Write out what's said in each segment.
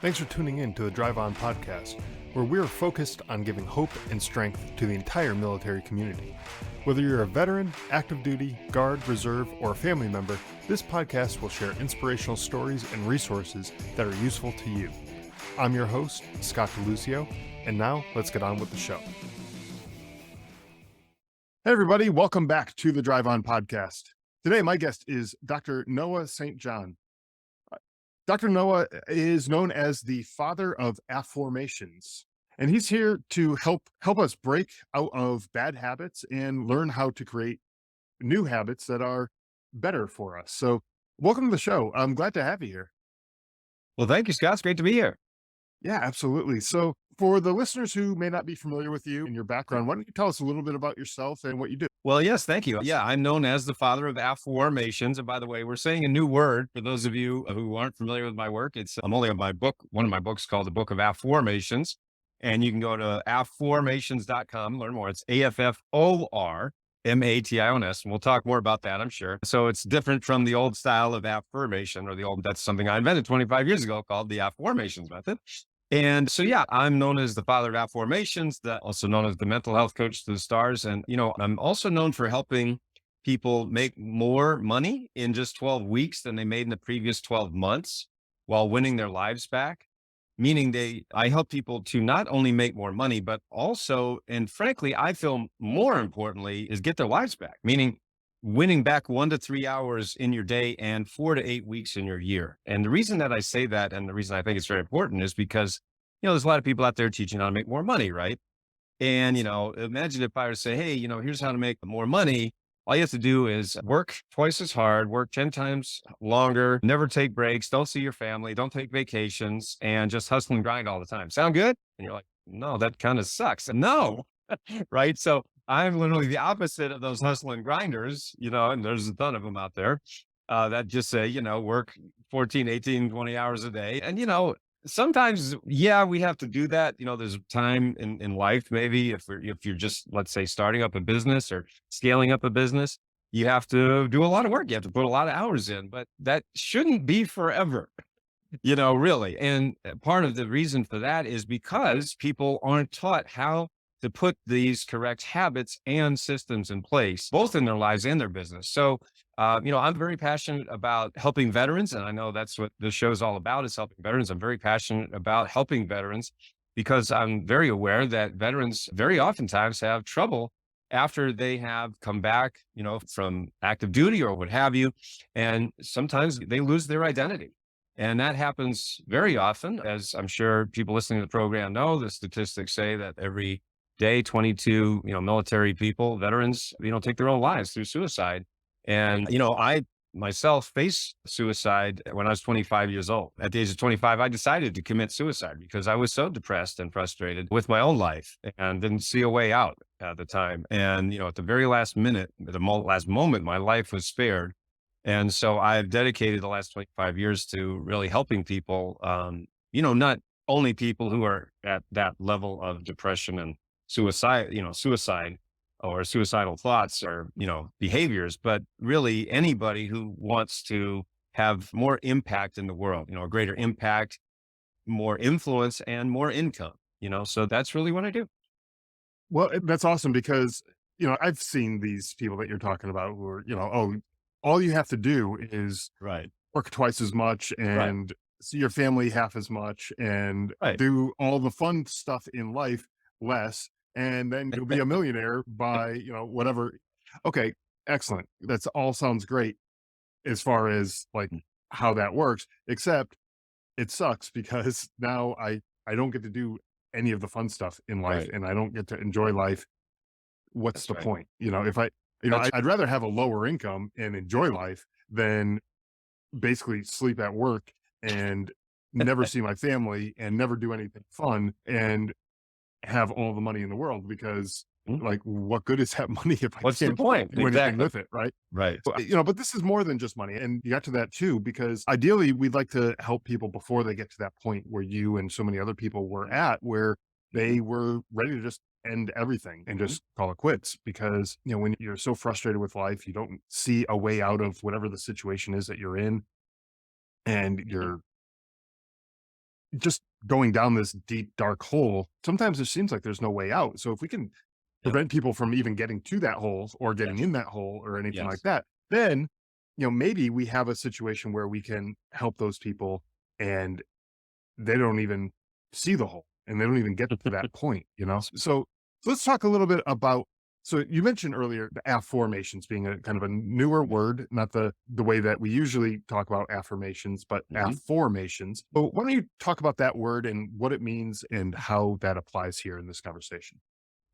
Thanks for tuning in to the Drive On podcast, where we're focused on giving hope and strength to the entire military community. Whether you're a veteran, active duty, guard, reserve, or a family member, this podcast will share inspirational stories and resources that are useful to you. I'm your host, Scott DeLucio, and now let's get on with the show. Hey everybody, welcome back to the Drive On podcast. Today my guest is Dr. Noah St. John. Dr. Noah is known as the Father of Afformations, and he's here to help us break out of bad habits and learn how to create new habits that are better for us. So welcome to the show. I'm glad to have you here. Well, thank you, Scott. It's great to be here. Yeah, absolutely. So for the listeners who may not be familiar with you and your background, why don't you tell us a little bit about yourself and what you do? Well, yes, thank you. Yeah, I'm known as the Father of Afformations. And by the way, we're saying a new word for those of you who aren't familiar with my work. I'm only on my book, one of my books called The Book of Afformations. And you can go to afformations.com, learn more. It's AFFORMATIONS. And we'll talk more about that, I'm sure. So it's different from the old style of affirmation, or that's something I invented 25 years ago called the Afformations method. And so, yeah, I'm known as the Father of Afformations, also known as the mental health coach to the stars. And, I'm also known for helping people make more money in just 12 weeks than they made in the previous 12 months while winning their lives back. Meaning I help people to not only make more money, but also, and frankly, I feel more importantly, is get their lives back, meaning winning back 1 to 3 hours in your day and 4 to 8 weeks in your year. And the reason that I say that, and the reason I think it's very important, is because, there's a lot of people out there teaching how to make more money, right? And, imagine if I were to say, hey, here's how to make more money. All you have to do is work twice as hard, work 10 times longer, never take breaks, don't see your family, don't take vacations, and just hustle and grind all the time. Sound good? And you're like, no, that kind of sucks. No, right? So I'm literally the opposite of those hustle and grinders, and there's a ton of them out there that just say, work 14, 18, 20 hours a day. And, sometimes, yeah, we have to do that. There's time in life, maybe if you're just, let's say, starting up a business or scaling up a business, you have to do a lot of work. You have to put a lot of hours in, but that shouldn't be forever, really. And part of the reason for that is because people aren't taught how to put these correct habits and systems in place, both in their lives and their business. So, I'm very passionate about helping veterans, and I know that's what the show is all about, is helping veterans. I'm very passionate about helping veterans because I'm very aware that veterans very oftentimes have trouble after they have come back, from active duty or what have you. And sometimes they lose their identity. And that happens very often, as I'm sure people listening to the program know. The statistics say that every day, 22, military people, veterans, take their own lives through suicide. And, I myself faced suicide when I was 25 years old. At the age of 25, I decided to commit suicide because I was so depressed and frustrated with my own life and didn't see a way out at the time. And, at the very last minute, last moment, my life was spared. And so I've dedicated the last 25 years to really helping people, not only people who are at that level of depression and suicide or suicidal thoughts or, behaviors, but really anybody who wants to have more impact in the world, a greater impact, more influence, and more income, so that's really what I do. Well, that's awesome because, I've seen these people that you're talking about who are, oh, all you have to do is Right. work twice as much Right. and see your family half as much and Right. do all the fun stuff in life less. And then you'll be a millionaire by, whatever. Okay, excellent. That's all sounds great as far as like how that works, except it sucks because now I don't get to do any of the fun stuff in life Right. and I don't get to enjoy life. What's That's the right. point? If I, That's I'd rather have a lower income and enjoy life than basically sleep at work and never see my family and never do anything fun and have all the money in the world because Mhm. like what good is that money if I What's the can't point? do anything Exactly. with it, right? Right. But this is more than just money. And you got to that too, because ideally we'd like to help people before they get to that point where you and so many other people were at, where they were ready to just end everything and just call it quits. Because, when you're so frustrated with life, you don't see a way out of whatever the situation is that you're in. And you're just going down this deep, dark hole, sometimes it seems like there's no way out. So if we can Yep. prevent people from even getting to that hole or getting Yes. in that hole or anything like Yes. that, then, maybe we have a situation where we can help those people and they don't even see the hole and they don't even get to that point. So let's talk a little bit about, so you mentioned earlier the affirmations being a kind of a newer word, not the way that we usually talk about affirmations, but Mhm. affirmations. But why don't you talk about that word and what it means and how that applies here in this conversation?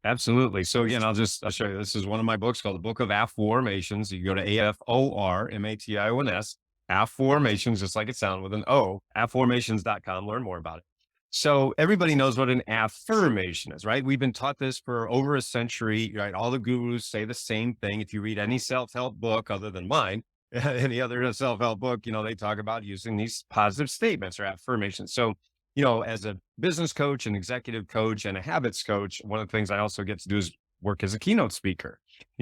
Absolutely. So again, I'll show you. This is one of my books called the Book of Afformations. You go to AFORMATIONS, Afformations, just like it sounds with an O, afformations.com, learn more about it. So everybody knows what an affirmation is, right? We've been taught this for over a century, right? All the gurus say the same thing. If you read any self-help book other than mine, any other self-help book, they talk about using these positive statements or affirmations. So as a business coach, an executive coach, and a habits coach, one of the things I also get to do is work as a keynote speaker.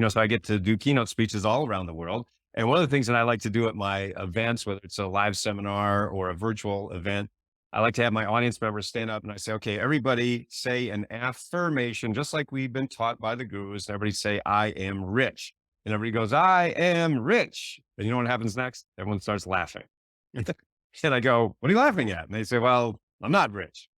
So I get to do keynote speeches all around the world. And one of the things that I like to do at my events, whether it's a live seminar or a virtual event, I like to have my audience members stand up and I say, okay, everybody say an affirmation, just like we've been taught by the gurus. And everybody say, I am rich. And everybody goes, I am rich. And you know what happens next? Everyone starts laughing. And I go, what are you laughing at? And they say, well, I'm not rich.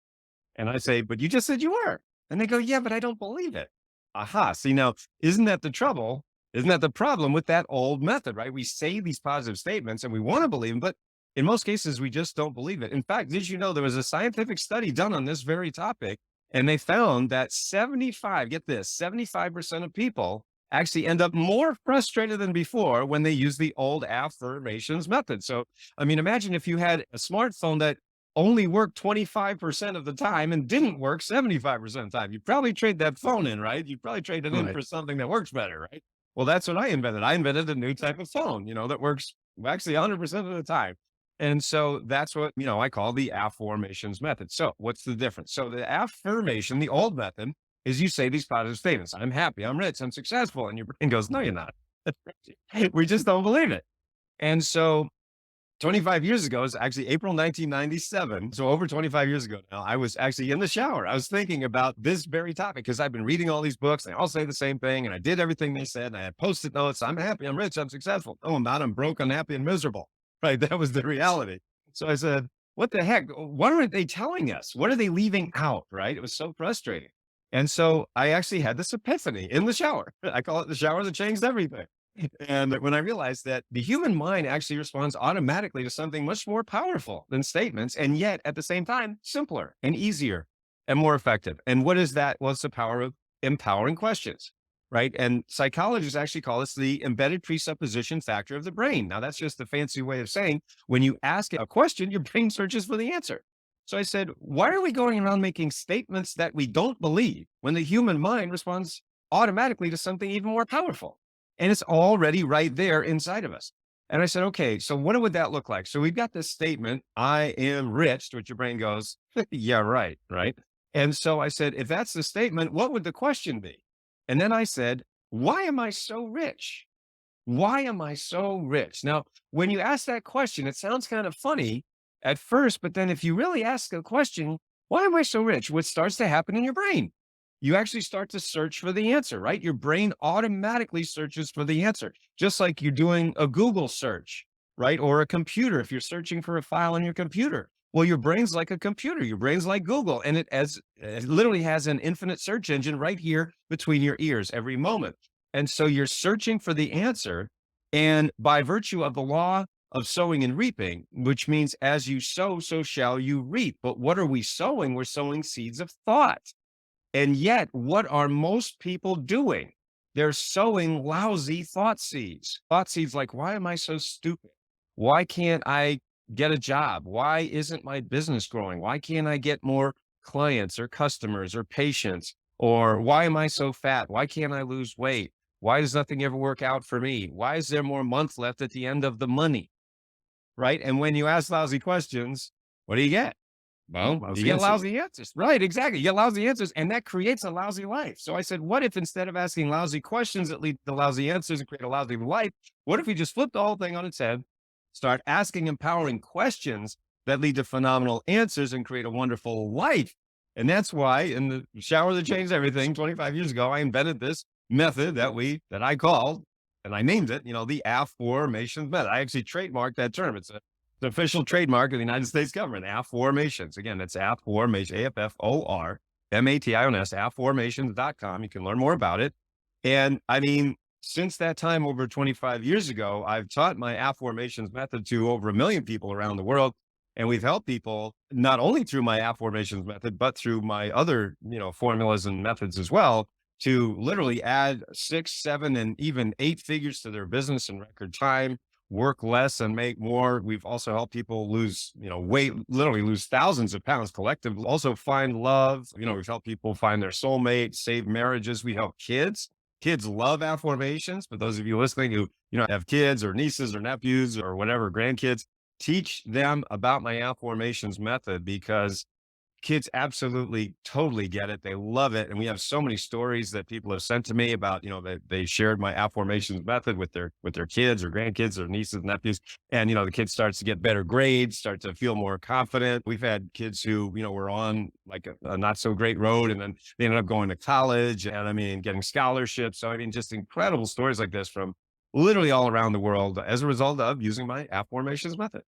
And I say, but you just said you were. And they go, yeah, but I don't believe it. Aha. See, now, isn't that the trouble? Isn't that the problem with that old method, right? We say these positive statements and we want to believe them, but in most cases, we just don't believe it. In fact, did you know there was a scientific study done on this very topic? And they found that 75, get this, 75% of people actually end up more frustrated than before when they use the old affirmations method. So, I mean, imagine if you had a smartphone that only worked 25% of the time and didn't work 75% of the time. You'd probably trade that phone in, right? You'd probably trade it in Right. for something that works better, right? Well, that's what I invented. I invented a new type of phone, that works actually 100% of the time. And so that's what, I call the affirmations method. So what's the difference? So the affirmation, the old method, is you say these positive statements. I'm happy, I'm rich, I'm successful. And your brain goes, no, you're not. We just don't believe it. And so 25 years ago is actually April 1997. So over 25 years ago now, I was actually in the shower. I was thinking about this very topic because I've been reading all these books. They all say the same thing. And I did everything they said. And I had post-it notes. I'm happy. I'm rich. I'm successful. No, I'm not. I'm broke, unhappy, and miserable. Right. That was the reality. So I said, what the heck? What aren't they telling us? What are they leaving out? Right. It was so frustrating. And so I actually had this epiphany in the shower. I call it the shower that changed everything. And when I realized that the human mind actually responds automatically to something much more powerful than statements, and yet at the same time, simpler and easier and more effective. And what is that? Well, it's the power of empowering questions, right? And psychologists actually call this the embedded presupposition factor of the brain. Now, that's just a fancy way of saying when you ask a question, your brain searches for the answer. So I said, why are we going around making statements that we don't believe when the human mind responds automatically to something even more powerful? And it's already right there inside of us. And I said, okay, so what would that look like? So we've got this statement, I am rich, to which your brain goes, yeah, right, right. And so I said, if that's the statement, what would the question be? And then I said, why am I so rich? Why am I so rich? Now, when you ask that question, it sounds kind of funny at first, but then if you really ask the question, why am I so rich? What starts to happen in your brain? You actually start to search for the answer, right? Your brain automatically searches for the answer, just like you're doing a Google search, right? Or a computer, if you're searching for a file on your computer. Well, your brain's like a computer, your brain's like Google, and it literally has an infinite search engine right here between your ears every moment. And so you're searching for the answer. And by virtue of the law of sowing and reaping, which means as you sow, so shall you reap. But what are we sowing? We're sowing seeds of thought. And yet, what are most people doing? They're sowing lousy thought seeds. Thought seeds like, why am I so stupid? Why can't I get a job? Why isn't my business growing? Why can't I get more clients or customers or patients? Or why am I so fat? Why can't I lose weight? Why does nothing ever work out for me? Why is there more month left at the end of the money? Right. And when you ask lousy questions, what do you get? Well, you Lousy get answers. lousy answers. Right, exactly. You get lousy answers, and that creates a lousy life. So I said, what if instead of asking lousy questions that lead to lousy answers and create a lousy life, what if we just flip the whole thing on its head, start asking empowering questions that lead to phenomenal answers and create a wonderful life. And that's why in the shower that changed everything 25 years ago, I invented this method that I called, and I named it, the Afformations method. I actually trademarked that term. It's the official trademark of the United States government, Afformations. Again, it's Afformation, Afformations, Afformations.com. You can learn more about it. And I mean, since that time, over 25 years ago, I've taught my Afformations method to over 1 million people around the world. And we've helped people not only through my Afformations method, but through my other, formulas and methods as well, to literally add 6, 7, and even 8 figures to their business in record time, work less and make more. We've also helped people lose, weight, literally lose thousands of pounds collectively. Also find love. We've helped people find their soulmate, save marriages. We help kids. Kids love Afformations, but those of you listening who, have kids or nieces or nephews or whatever, grandkids, teach them about my Afformations method, because kids absolutely totally get it. They love it. And we have so many stories that people have sent to me about, they shared my Afformations method with their kids or grandkids or nieces and nephews. And, the kid starts to get better grades, start to feel more confident. We've had kids who, were on like a not so great road, and then they ended up going to college and getting scholarships. So, just incredible stories like this from literally all around the world as a result of using my Afformations method.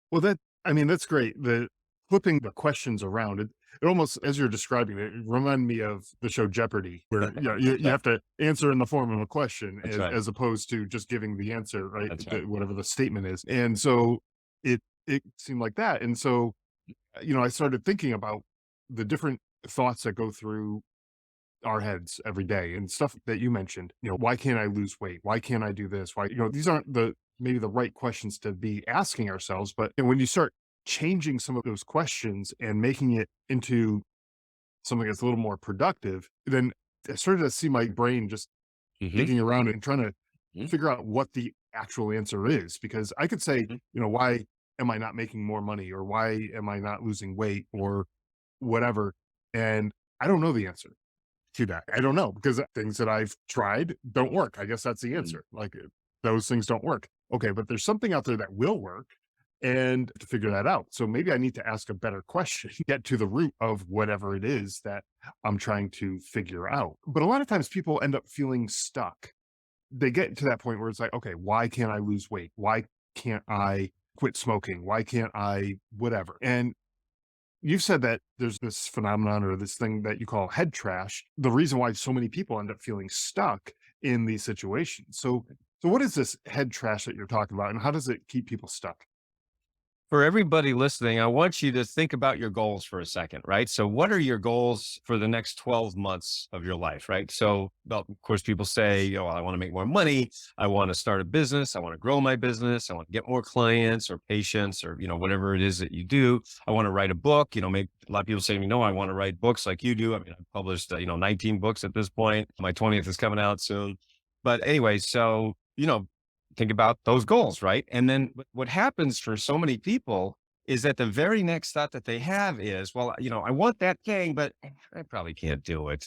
Well, that's great. The flipping the questions around it almost, as you're describing it, remind me of the show Jeopardy, where you have to answer in the form of a question That's right. as opposed to just giving the answer, right? That's right. Whatever the statement is. And so it seemed like that. And so, I started thinking about the different thoughts that go through our heads every day and stuff that you mentioned. Why can't I lose weight? Why can't I do this? Why, these aren't maybe the right questions to be asking ourselves. But when you start changing some of those questions and making it into something that's a little more productive, then I started to see my brain just Hmm. digging around and trying to Hmm. figure out what the actual answer is. Because I could say, Hmm. why am I not making more money, or why am I not losing weight, or whatever? And I don't know the answer to that. I don't know, because things that I've tried don't work. I guess that's the answer. Like, those things don't work. Okay, but there's something out there that will work, and to figure that out. So maybe I need to ask a better question, get to the root of whatever it is that I'm trying to figure out. But a lot of times people end up feeling stuck. They get to that point where it's like, okay, why can't I lose weight? Why can't I quit smoking? Why can't I whatever? And you've said that there's this phenomenon or this thing that you call head trash. The reason why so many people end up feeling stuck in these situations. So what is this head trash that you're talking about, and how does it keep people stuck? For everybody listening, I want you to think about your goals for a second, right? So, what are your goals for the next 12 months of your life, right? So, well, of course, people say, I want to make more money. I want to start a business. I want to grow my business. I want to get more clients or patients or, whatever it is that you do. I want to write a book. Maybe a lot of people say, I want to write books like you do. I've published, 19 books at this point. My 20th is coming out soon. But anyway, so, think about those goals, right? And then what happens for so many people is that the very next thought that they have is, well, I want that thing, but I. Can't do it.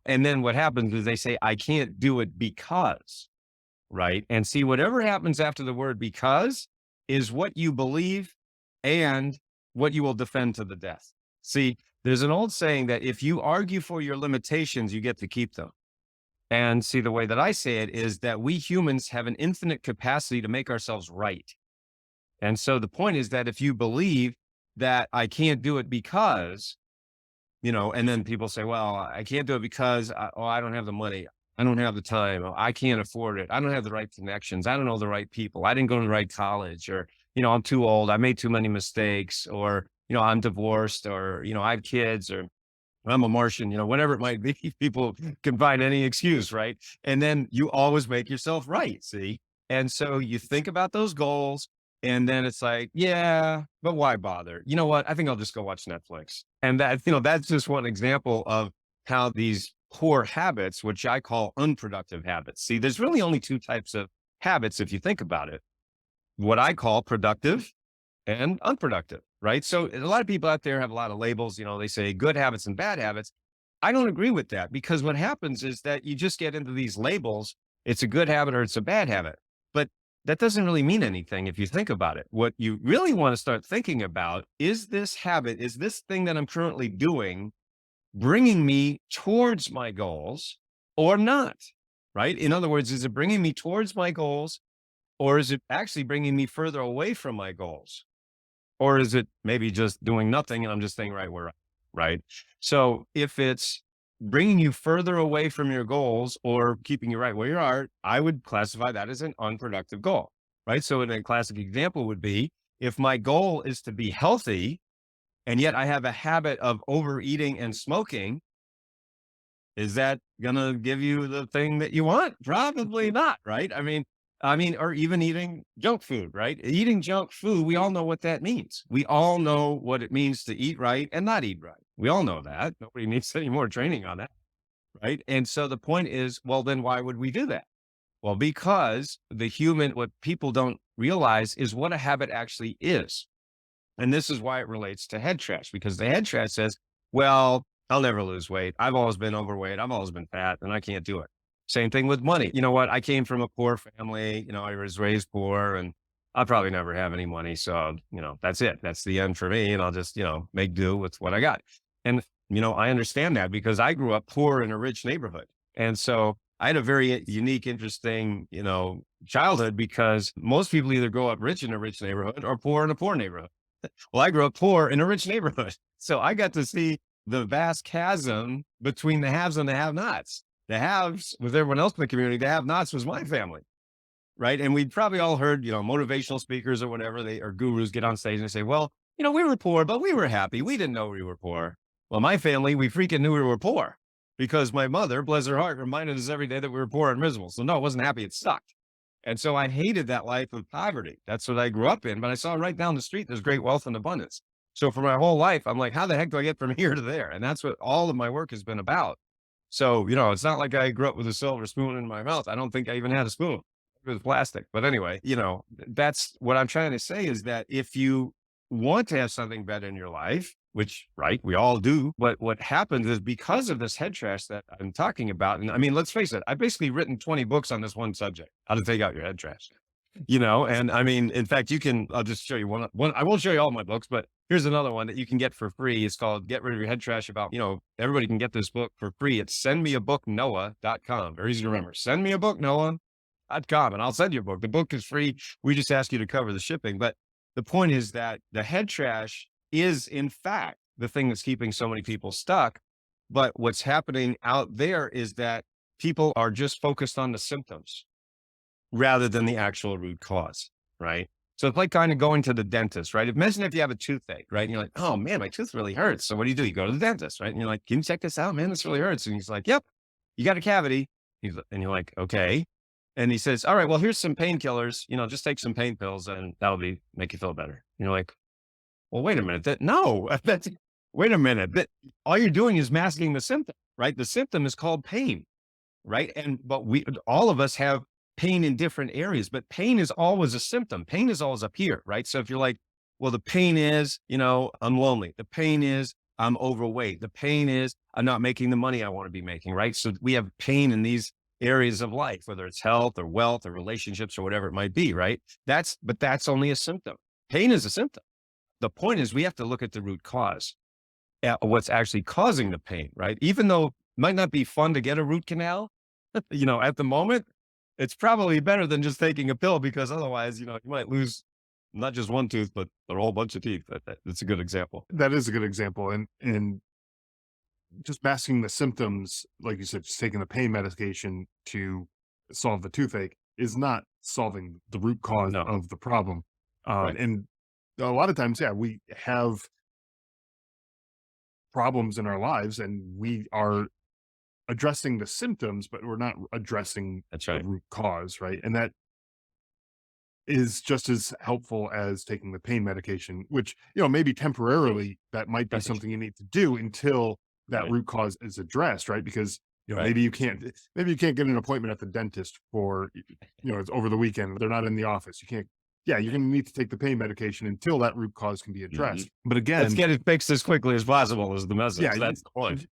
And then what happens is they say, I can't do it because, right? And see, whatever happens after the word because is what you believe and what you will defend to the death. See, there's an old saying that if you argue for your limitations, you get to keep them. And see, the way that I say it is that we humans have an infinite capacity to make ourselves right. And so the point is that if you believe that I can't do it because, and then people say, well, I can't do it because I don't have the money. I don't have the time. I can't afford it. I don't have the right connections. I don't know the right people. I didn't go to the right college, or, I'm too old. I made too many mistakes, or, I'm divorced, or, I have kids, or I'm a Martian, whatever it might be. People can find any excuse, right? And then you always make yourself right. See? And so you think about those goals, and then it's like, yeah, but why bother? You know what? I think I'll just go watch Netflix. And that's just one example of how these poor habits, which I call unproductive habits. See, there's really only two types of habits if you think about it. What I call productive and unproductive, right? So a lot of people out there have a lot of labels. They say good habits and bad habits. I don't agree with that, because what happens is that you just get into these labels. It's a good habit or it's a bad habit. But that doesn't really mean anything if you think about it. What you really want to start thinking about is this habit, is this thing that I'm currently doing bringing me towards my goals or not? Right? In other words, is it bringing me towards my goals, or is it actually bringing me further away from my goals? Or is it maybe just doing nothing and I'm just staying right where I'm right? So if it's bringing you further away from your goals or keeping you right where you are, I would classify that as an unproductive goal, right? So a classic example would be if my goal is to be healthy and yet I have a habit of overeating and smoking, is that gonna give you the thing that you want? Probably not, right? Or even eating junk food, right? Eating junk food, we all know what that means. We all know what it means to eat right and not eat right. We all know that. Nobody needs any more training on that, right? And so the point is, well, then why would we do that? Well, because what people don't realize is what a habit actually is. And this is why it relates to head trash, because the head trash says, well, I'll never lose weight. I've always been overweight. I've always been fat and I can't do it. Same thing with money. You know what? I came from a poor family. I was raised poor and I'll probably never have any money. So, that's it. That's the end for me. And I'll just, make do with what I got. And, I understand that because I grew up poor in a rich neighborhood. And so I had a very unique, interesting, childhood because most people either grow up rich in a rich neighborhood or poor in a poor neighborhood. Well, I grew up poor in a rich neighborhood. So I got to see the vast chasm between the haves and the have-nots. The haves was everyone else in the community. The have-nots was my family, right? And we'd probably all heard, motivational speakers or whatever, or gurus get on stage and they say, well, we were poor, but we were happy. We didn't know we were poor. Well, my family, we freaking knew we were poor because my mother, bless her heart, reminded us every day that we were poor and miserable. So no, it wasn't happy. It sucked. And so I hated that life of poverty. That's what I grew up in. But I saw right down the street, there's great wealth and abundance. So for my whole life, I'm like, how the heck do I get from here to there? And that's what all of my work has been about. So, it's not like I grew up with a silver spoon in my mouth. I don't think I even had a spoon. It was plastic. But anyway, that's what I'm trying to say is that if you want to have something better in your life, which, right, we all do. But what happens is because of this head trash that I'm talking about, and I mean, let's face it, I've basically written 20 books on this one subject, how to take out your head trash. And I mean, in fact, I'll just show you one. I won't show you all my books, but here's another one that you can get for free. It's called Get Rid of Your Head Trash About, everybody can get this book for free. It's sendmeabooknoah.com. Very easy to remember. Sendmeabooknoah.com and I'll send you a book. The book is free. We just ask you to cover the shipping. But the point is that the head trash is in fact the thing that's keeping so many people stuck. But what's happening out there is that people are just focused on the symptoms rather than the actual root cause, right? So it's like kind of going to the dentist, right? Imagine if you have a toothache, right? And you're like, oh man, my tooth really hurts. So what do? You go to the dentist, right? And you're like, can you check this out, man? This really hurts. And he's like, yep, you got a cavity. And you're like, okay. And he says, all right, well, here's some painkillers, just take some pain pills and make you feel better. And you're like, well, wait a minute. Wait a minute. All you're doing is masking the symptom, right? The symptom is called pain, right? But all of us have pain in different areas, but pain is always a symptom. Pain is always up here, right? So if you're like, well, the pain is, I'm lonely. The pain is I'm overweight. The pain is I'm not making the money I want to be making, right? So we have pain in these areas of life, whether it's health or wealth or relationships or whatever it might be, right? But that's only a symptom. Pain is a symptom. The point is we have to look at the root cause, at what's actually causing the pain, right? Even though it might not be fun to get a root canal, at the moment, it's probably better than just taking a pill because otherwise, you might lose not just one tooth, but a whole bunch of teeth. That's a good example. That is a good example. And just masking the symptoms, like you said, just taking the pain medication to solve the toothache is not solving the root cause No. of the problem. Right. And a lot of times, yeah, we have problems in our lives and we are addressing the symptoms, but we're not addressing That's the right. root cause, right? And that is just as helpful as taking the pain medication, which, maybe temporarily that might be Right. something you need to do until that Right. root cause is addressed, right? Because, Right. maybe you can't get an appointment at the dentist for, it's over the weekend. They're not in the office. You can't, yeah, you're going to need to take the pain medication until that root cause can be addressed. But Let's again, get it fixed as quickly as possible is the message. yeah, That's the point.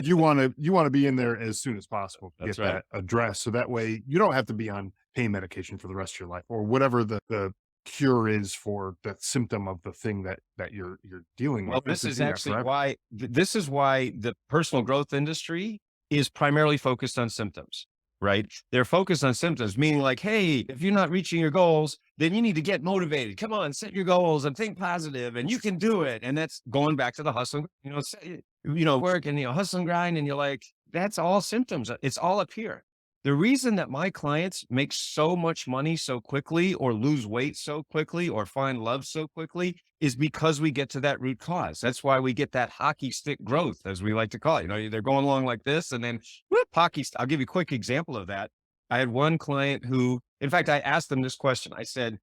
you want to be in there as soon as possible to That's get right. that addressed. So that way you don't have to be on pain medication for the rest of your life, or whatever the cure is for the symptom of the thing that you're dealing Well, with. And to do that forever. this is why the personal growth industry is primarily focused on symptoms, right? They're focused on symptoms, meaning like, hey, if you're not reaching your goals, then you need to get motivated. Come on, set your goals and think positive, and you can do it. And that's going back to the hustle, work and hustle and grind. And you're like, that's all symptoms. It's all up here. The reason that my clients make so much money so quickly, or lose weight so quickly, or find love so quickly, is because we get to that root cause. That's why we get that hockey stick growth, as we like to call it. They're going along like this, and then whoop, I'll give you a quick example of that. I had one client who, in fact, I asked them this question. I said,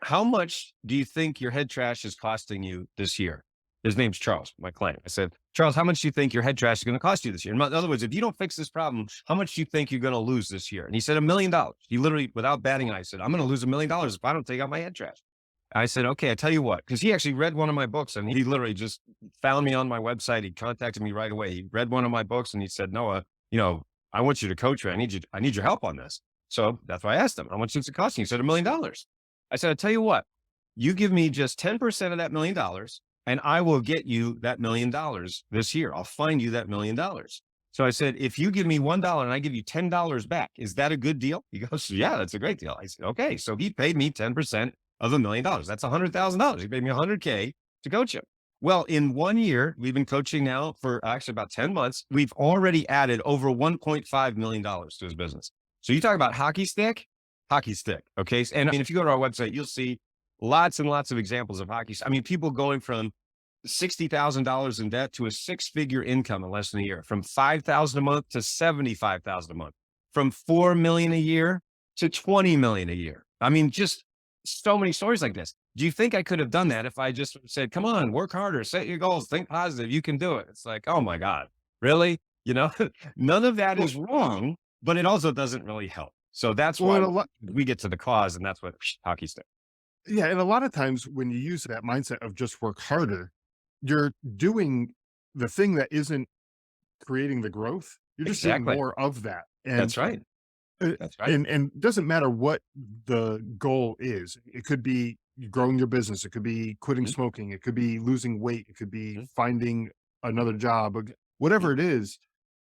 how much do you think your head trash is costing you this year? His name's Charles, my client. I said, Charles, how much do you think your head trash is going to cost you this year? In other words, if you don't fix this problem, how much do you think you're going to lose this year? And he said, $1 million. He literally, without batting an eye, said, I'm going to lose $1 million if I don't take out my head trash. I said, okay, I tell you what, because he actually read one of my books, and he literally just found me on my website. He contacted me right away. He read one of my books and he said, Noah, I want you to coach me. I need your help on this. So that's why I asked him, how much is it costing? He said, $1 million. I said, I tell you what, you give me just 10% of that $1 million, and I will get you that $1 million this year. I'll find you that $1 million. So I said, if you give me $1 and I give you $10 back, is that a good deal? He goes, yeah, that's a great deal. I said, okay. So he paid me 10% of $1 million. That's $100,000. He paid me $100K to coach him. Well, in 1 year, we've been coaching now for actually about 10 months. We've already added over $1.5 million to his business. So you talk about hockey stick. Okay. And I mean, if you go to our website, you'll see lots and lots of examples of hockey. I mean, people going from $60,000 in debt to a 6-figure income in less than a year, from $5,000 a month to $75,000 a month, from $4 million a year to $20 million a year. I mean, just so many stories like this. Do you think I could have done that if I just said, come on, work harder, set your goals, think positive, you can do it? It's like, oh my God, really? None of that is wrong, but it also doesn't really help. So that's why we get to the cause, and that's what hockey stick. Yeah, and a lot of times when you use that mindset of just work harder, you're doing the thing that isn't creating the growth. You're just doing Exactly. more of that. And That's right. That's right. and it doesn't matter what the goal is. It could be growing your business, it could be quitting Mhm. smoking, it could be losing weight, it could be Mhm. finding another job, whatever it is.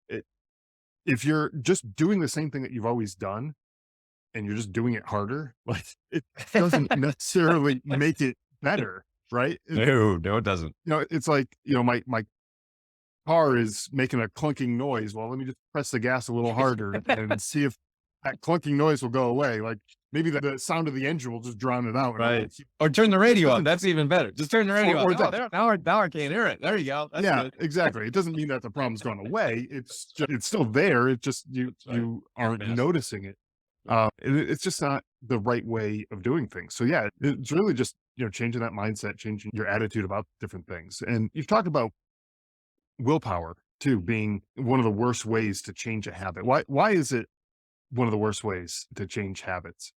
It, if you're just doing the same thing that you've always done, and you're just doing it harder, like, it doesn't necessarily make it better, right? No, it doesn't. It's like, my car is making a clunking noise. Well, let me just press the gas a little harder and see if that clunking noise will go away. Like, maybe the sound of the engine will just drown it out. And Right. Or turn the radio doesn't- up. That's even better. Just turn the radio Or up. that. Now I can't hear it. There you go. That's Yeah, good. exactly. It doesn't mean that the problem's gone away. It's still there. It's just That's right. you aren't Massive. noticing it. It's just not the right way of doing things. So yeah, it's really just, changing that mindset, changing your attitude about different things. And you've talked about willpower too being one of the worst ways to change a habit. Why is it one of the worst ways to change habits?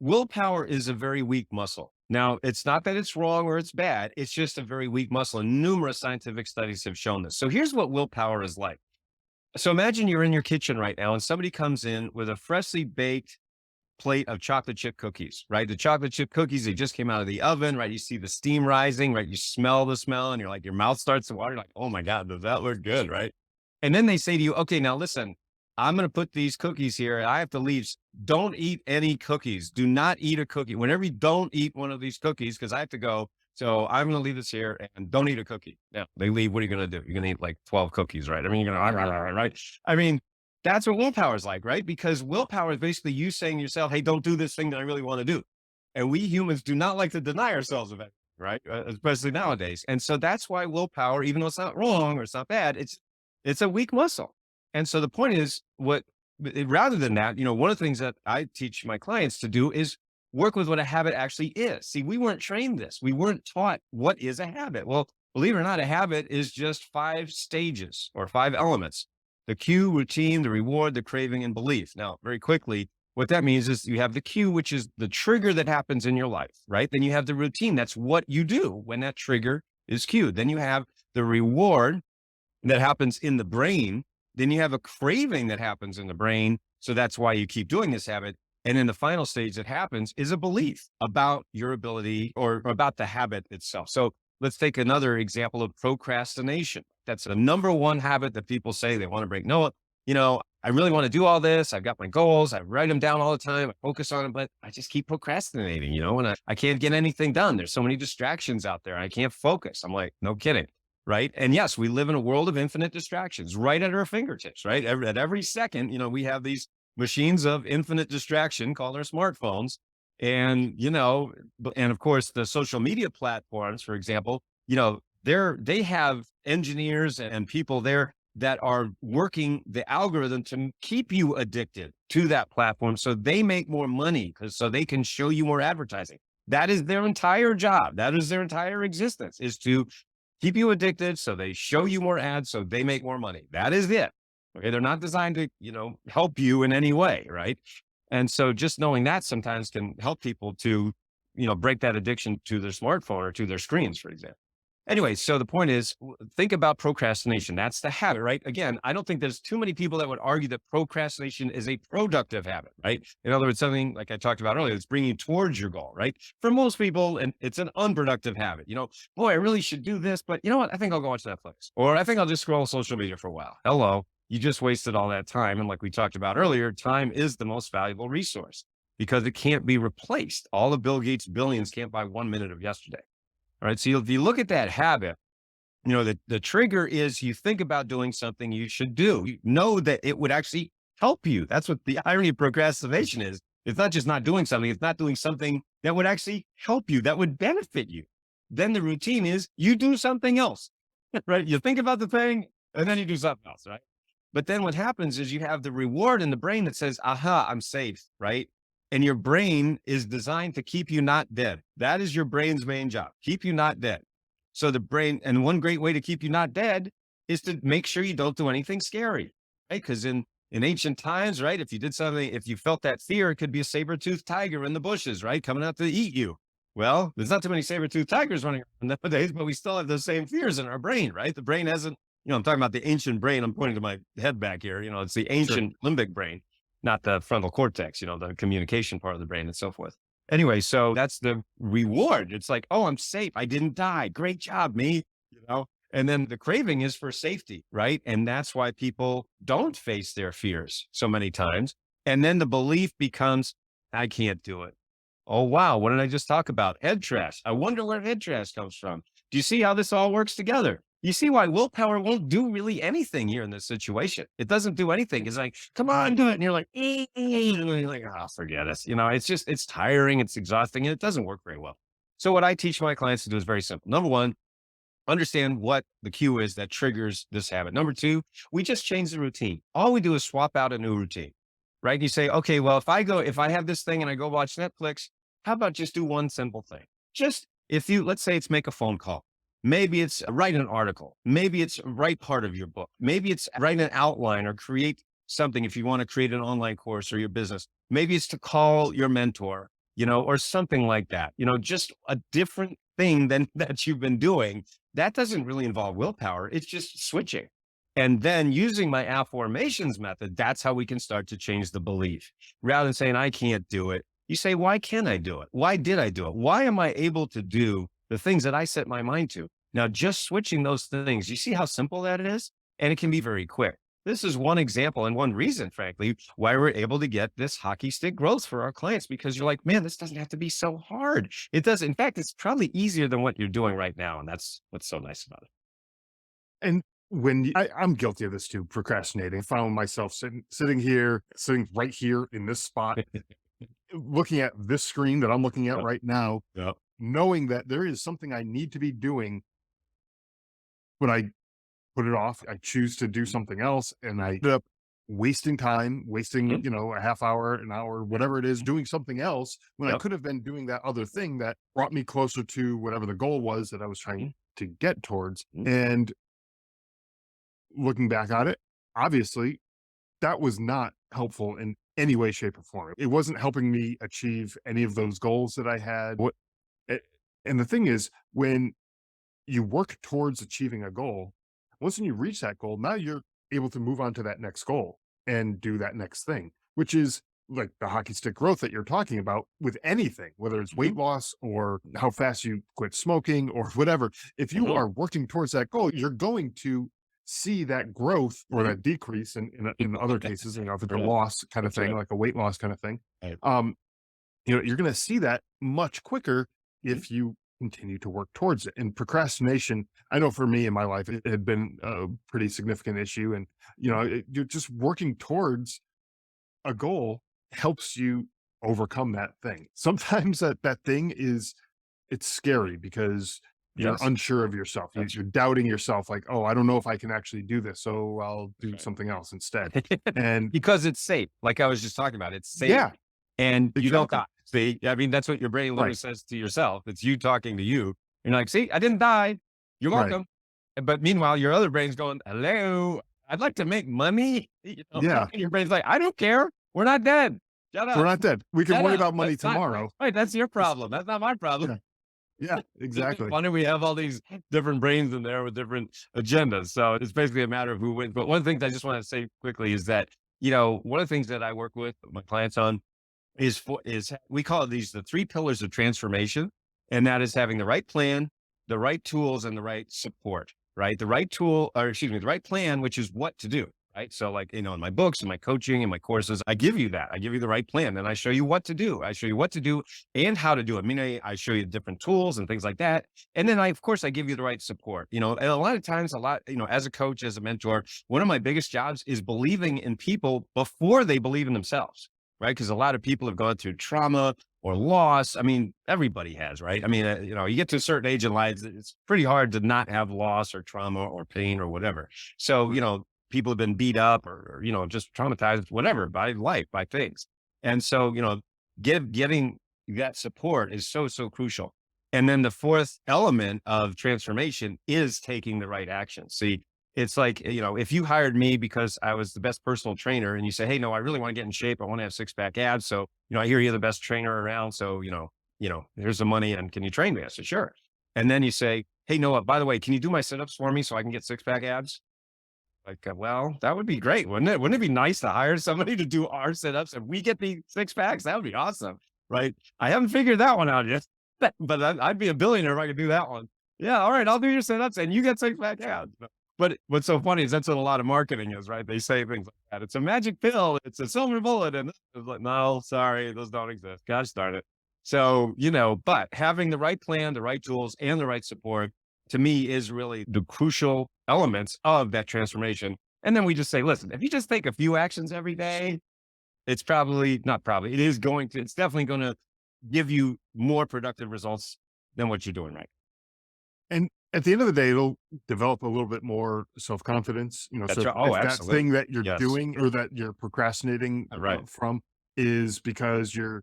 Willpower is a very weak muscle. Now, it's not that it's wrong or it's bad. It's just a very weak muscle. And numerous scientific studies have shown this. So here's what willpower is like. So imagine you're in your kitchen right now and somebody comes in with a freshly baked plate of chocolate chip cookies, right? The chocolate chip cookies, they just came out of the oven, right? You see the steam rising, right? You smell the smell and you're like, your mouth starts to water. You're like, oh my God, does that look good, right? And then they say to you, okay, now listen, I'm going to put these cookies here and I have to leave. Don't eat any cookies. Do not eat a cookie. Whenever you don't eat one of these cookies, because I have to go. So I'm going to leave this here and don't eat a cookie. Now they leave. What are you going to do? You're going to eat like 12 cookies, right? I mean, you're going to, right? I mean, that's what willpower is like, right? Because willpower is basically you saying to yourself, hey, don't do this thing that I really want to do. And we humans do not like to deny ourselves of it, right? Especially nowadays. And so that's why willpower, even though it's not wrong or it's not bad, it's a weak muscle. And so the point is rather than that, one of the things that I teach my clients to do is work with what a habit actually is. See, we weren't trained this. We weren't taught what is a habit. Well, believe it or not, a habit is just 5 stages or 5 elements: the cue, routine, the reward, the craving, and belief. Now, very quickly, what that means is you have the cue, which is the trigger that happens in your life, right? Then you have the routine. That's what you do when that trigger is cued. Then you have the reward that happens in the brain. Then you have a craving that happens in the brain. So that's why you keep doing this habit. And then the final stage that happens is a belief about your ability or about the habit itself. So let's take another example of procrastination. That's the number one habit that people say they want to break. No, I really want to do all this. I've got my goals. I write them down all the time. I focus on them, but I just keep procrastinating, and I can't get anything done. There's so many distractions out there. I can't focus. I'm like, no kidding. Right. And yes, we live in a world of infinite distractions right at our fingertips, right? At every second, we have these machines of infinite distraction called our smartphones. And, and of course, the social media platforms, for example, they have engineers and people there that are working the algorithm to keep you addicted to that platform so they make more money so they can show you more advertising. That is their entire job. That is their entire existence, is to keep you addicted so they show you more ads so they make more money. That is it. Okay. They're not designed to, help you in any way. Right. And so just knowing that sometimes can help people to, break that addiction to their smartphone or to their screens, for example. Anyway, so the point is, think about procrastination. That's the habit, right? Again, I don't think there's too many people that would argue that procrastination is a productive habit, right? In other words, something like I talked about earlier, that's bringing you towards your goal, right? For most people, and it's an unproductive habit. Boy, I really should do this, but you know what? I think I'll go watch Netflix, or I think I'll just scroll social media for a while. Hello, you just wasted all that time. And like we talked about earlier, time is the most valuable resource because it can't be replaced. All of Bill Gates' billions can't buy 1 minute of yesterday. All right. So if you look at that habit, the trigger is you think about doing something you should do. You know that it would actually help you. That's what the irony of procrastination is. It's not just not doing something. It's not doing something that would actually help you, that would benefit you. Then the routine is you do something else, right? You think about the thing and then you do something else, right? But then what happens is you have the reward in the brain that says, aha, I'm safe, right? And your brain is designed to keep you not dead. That is your brain's main job, keep you not dead. So the brain, and one great way to keep you not dead is to make sure you don't do anything scary, right? Because in ancient times, right, if you did something, if you felt that fear, it could be a saber-toothed tiger in the bushes, right, coming out to eat you. Well, there's not too many saber-toothed tigers running around nowadays, but we still have those same fears in our brain, right? The brain hasn't, I'm talking about the ancient brain. I'm pointing to my head back here. It's the ancient limbic brain, not the frontal cortex, the communication part of the brain and so forth. Anyway, so that's the reward. It's like, oh, I'm safe. I didn't die. Great job, me, and then the craving is for safety, right? And that's why people don't face their fears so many times. And then the belief becomes, I can't do it. Oh, wow. What did I just talk about? Head trash. I wonder where head trash comes from. Do you see how this all works together? You see why willpower won't do really anything here in this situation. It doesn't do anything. It's like, come on, do it. And you're like, and you're like, oh, forget it. It's tiring. It's exhausting and it doesn't work very well. So what I teach my clients to do is very simple. Number one, understand what the cue is that triggers this habit. Number two, we just change the routine. All we do is swap out a new routine, right? You say, okay, well, if I have this thing and I go watch Netflix, how about just do one simple thing? Just let's say it's make a phone call. Maybe it's write an article. Maybe it's write part of your book. Maybe it's write an outline or create something if you want to create an online course or your business. Maybe it's to call your mentor, or something like that, just a different thing than that you've been doing. That doesn't really involve willpower. It's just switching. And then using my affirmations method, that's how we can start to change the belief. Rather than saying, I can't do it, you say, why can I do it? Why did I do it? Why am I able to do the things that I set my mind to? Now, just switching those things, you see how simple that is? And it can be very quick. This is one example and one reason, frankly, why we're able to get this hockey stick growth for our clients, because you're like, man, this doesn't have to be so hard. It does. In fact, it's probably easier than what you're doing right now. And that's what's so nice about it. And I'm guilty of this too, procrastinating. I found myself sitting right here in this spot, looking at this screen that I'm looking at Yep. right now, Yep. knowing that there is something I need to be doing, but I put it off. I choose to do something else, and I end up wasting time, wasting, Mhm. a half hour, an hour, whatever it is, doing something else when I Yep. could have been doing that other thing that brought me closer to whatever the goal was that I was trying Mhm. to get towards. Mhm. And looking back on it, obviously, that was not helpful in any way, shape, or form. It wasn't helping me achieve any of those goals that I had. A- And the thing is, when you work towards achieving a goal, once you reach that goal, now you're able to move on to that next goal and do that next thing, which is like the hockey stick growth that you're talking about with anything, whether it's Mhm. weight loss or how fast you quit smoking or whatever. If you Mhm. are working towards that goal, you're going to see that growth or Mhm. that decrease in other cases, if it's a Right. loss kind of That's thing, right. like a weight loss kind of thing. Right. Um, you're going to see that much quicker Mhm. if you continue to work towards it. And procrastination, I know for me in my life, it had been a pretty significant issue. And, you're just working towards a goal helps you overcome that thing. Sometimes that thing it's scary because you're Yes. unsure of yourself. That's You're doubting yourself, like, oh, I don't know if I can actually do this, so I'll that's do right. something else instead. And Because it's safe. Like I was just talking about, it's safe yeah, and you don't exactly. die. See, I mean, that's what your brain literally Right, says to yourself. It's you talking to you. You're like, see, I didn't die. You're right. welcome. But meanwhile, your other brain's going, hello, I'd like to make money. Yeah, And your brain's like, I don't care. We're not dead. Shut we're up. not dead. We can Shut worry up. about money That's not tomorrow. right. That's your It's problem. That's not my problem. yeah, yeah, Isn't it exactly. funny? We have all these different brains in there with different agendas. So it's basically a matter of who wins. But one of the things I just want to say quickly is that, one of the things that I work with my clients on is we call it the three pillars of transformation. And that is having the right plan, the right tools, and the right support, right? The right tool, or excuse me, the right plan, which is what to do. Right. So like, in my books and my coaching and my courses, I give you that. I give you the right plan and I show you what to do. I show you what to do and how to do it. I mean, I show you different tools and things like that. And then of course, I give you the right support, and a lot of times, as a coach, as a mentor, one of my biggest jobs is believing in people before they believe in themselves. Right. Because a lot of people have gone through trauma or loss. I mean, everybody has, right? I mean, you get to a certain age in life, it's pretty hard to not have loss or trauma or pain or whatever. So, people have been beat up or just traumatized, whatever, by life, by things. And so, getting that support is so, so crucial. And then the fourth element of transformation is taking the right action. See, it's like, if you hired me because I was the best personal trainer and you say, hey, no, I really want to get in shape. I want to have six pack abs. So, I hear you're the best trainer around. So, here's the money and can you train me? I said, sure. And then you say, hey, Noah, by the way, can you do my sit-ups for me so I can get six pack abs? Like, well, that would be great, wouldn't it? Wouldn't it be nice to hire somebody to do our sit-ups and we get the six packs? That would be awesome, right? I haven't figured that one out yet, but I'd be a billionaire if I could do that one. Yeah, all right, I'll do your sit-ups and you get six pack abs. But what's so funny is that's what a lot of marketing is, right? They say things like that. It's a magic pill. It's a silver bullet. And it's like, no, sorry, those don't exist. Gosh darn it. So, but having the right plan, the right tools, and the right support to me is really the crucial elements of that transformation. And then we just say, listen, if you just take a few actions every day, it's probably not probably, it's definitely going to give you more productive results than what you're doing right. And at the end of the day, it'll develop a little bit more self-confidence, so That's right. Oh, if that thing absolutely. that you're Yes. doing or that you're procrastinating, Right. from is because you're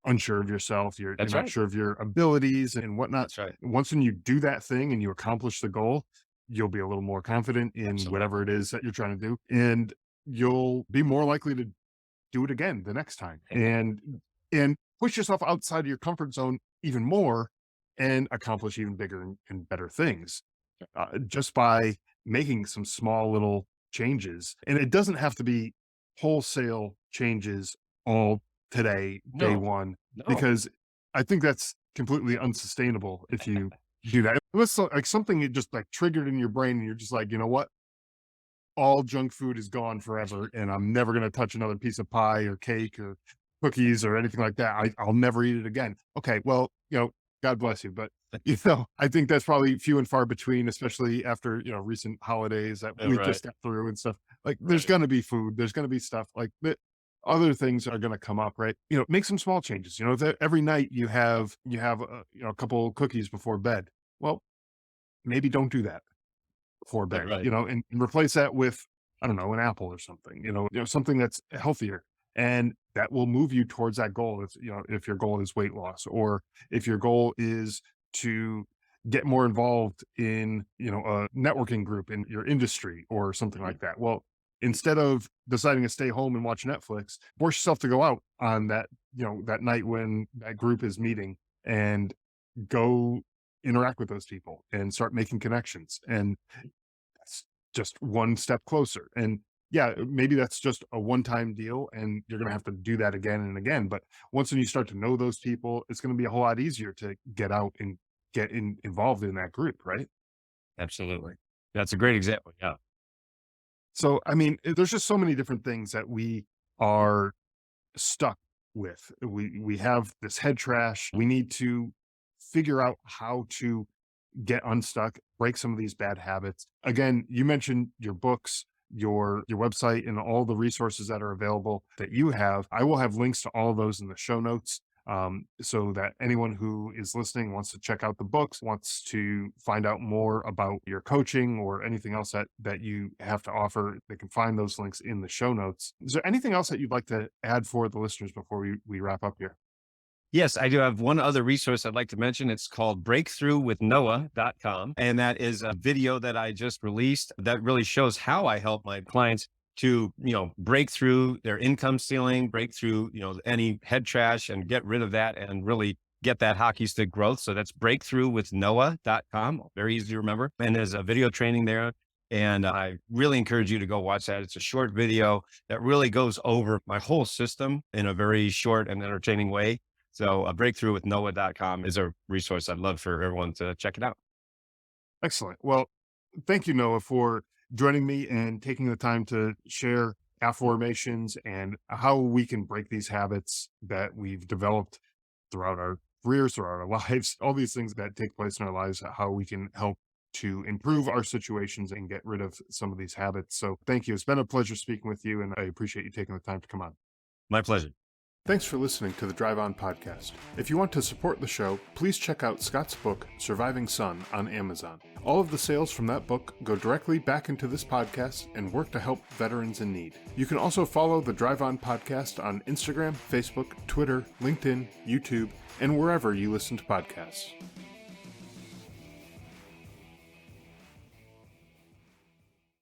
unsure of yourself, you're That's not right. sure of your abilities and whatnot. That's right. Once when you do that thing and you accomplish the goal, you'll be a little more confident in Absolutely. whatever it is that you're trying to do, and you'll be more likely to do it again the next time and push yourself outside of your comfort zone even more and accomplish even bigger and better things just by making some small little changes. And it doesn't have to be wholesale changes all today, day No, one, no. because I think that's completely unsustainable if you do that. Unless like something it just like triggered in your brain and you're just like, you know what? All junk food is gone forever and I'm never going to touch another piece of pie or cake or cookies or anything like that. I'll never eat it again. Okay. Well, God bless you. But, I think that's probably few and far between, especially after, recent holidays that we Right. just got through and stuff. Like there's Right. going to be food, there's going to be stuff like that. Other things are going to come up, right? Make some small changes. That every night you have a couple cookies before bed. Well, maybe don't do that for Right. bed, Right. and replace that with, I don't know, an apple or something, something that's healthier. And that will move you towards that goal. If your goal is weight loss or if your goal is to get more involved in, a networking group in your industry or something Mhm. like that. Well, instead of deciding to stay home and watch Netflix, force yourself to go out on that night when that group is meeting and go interact with those people and start making connections. And that's just one step closer. And yeah, maybe that's just a one-time deal and you're going to have to do that again and again. But once when you start to know those people, it's going to be a whole lot easier to get out and involved in that group, right? Absolutely. That's a great example. Yeah. So, I mean, there's just so many different things that we are stuck with. We have this head trash. We need to figure out how to get unstuck, break some of these bad habits. Again, you mentioned your books, your website, and all the resources that are available that you have. I will have links to all of those in the show notes. So that anyone who is listening wants to check out the books, wants to find out more about your coaching or anything else that you have to offer, they can find those links in the show notes. Is there anything else that you'd like to add for the listeners before we wrap up here? Yes, I do have one other resource I'd like to mention. It's called breakthroughwithnoah.com. And that is a video that I just released that really shows how I help my clients to, break through their income ceiling, break through, any head trash and get rid of that and really get that hockey stick growth. So that's breakthroughwithnoah.com. Very easy to remember. And there's a video training there. And I really encourage you to go watch that. It's a short video that really goes over my whole system in a very short and entertaining way. So breakthroughwithnoah.com is a resource I'd love for everyone to check it out. Excellent. Well, thank you, Noah, for joining me and taking the time to share affirmations and how we can break these habits that we've developed throughout our careers, throughout our lives, all these things that take place in our lives, how we can help to improve our situations and get rid of some of these habits. So thank you. It's been a pleasure speaking with you, and I appreciate you taking the time to come on. My pleasure. Thanks for listening to the Drive On podcast. If you want to support the show, please check out Scott's book, Surviving Son, on Amazon. All of the sales from that book go directly back into this podcast and work to help veterans in need. You can also follow the Drive On podcast on Instagram, Facebook, Twitter, LinkedIn, YouTube, and wherever you listen to podcasts.